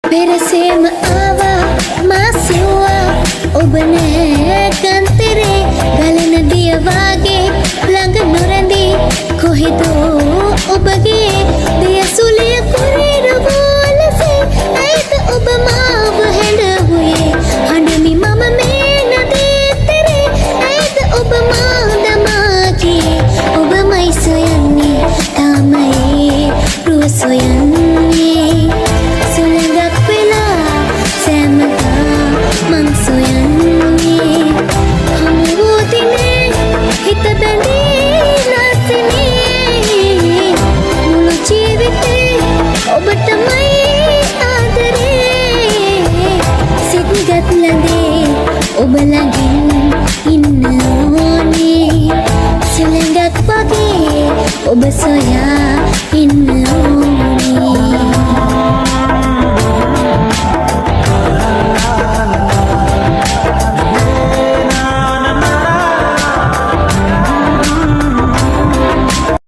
පෙරසේම ආවා මා සිව්වා ඔබ නෑ කන්තරේ ගලන දිය වාගේ ළඟ නොරැඳී කොහෙදෝ ඔබගේ දිය සුලිය කුරිරුවලසේ ඇයිද ඔබ මාව හැඬවුයේ හඬමි මම මේ නදී තෙරේ ඇයිද ඔබ මා දමා ගියේ ඔබමයි සොයන්නේ තාමයේ රුව සොයන්නේ සුළඟක් වෙලා සෑමදා මං සොයන්නේ හමු වූ දිනේ හිත බැඳී නැසිනේ මුළු ජීවිතේ ඔබටමයි ආදරේ සිත්ගත් ළඟේ ඔබ ළඟින් ඉන්න ඕනේ සුළඟක් වගේ ඔබ සොයා ඉන්න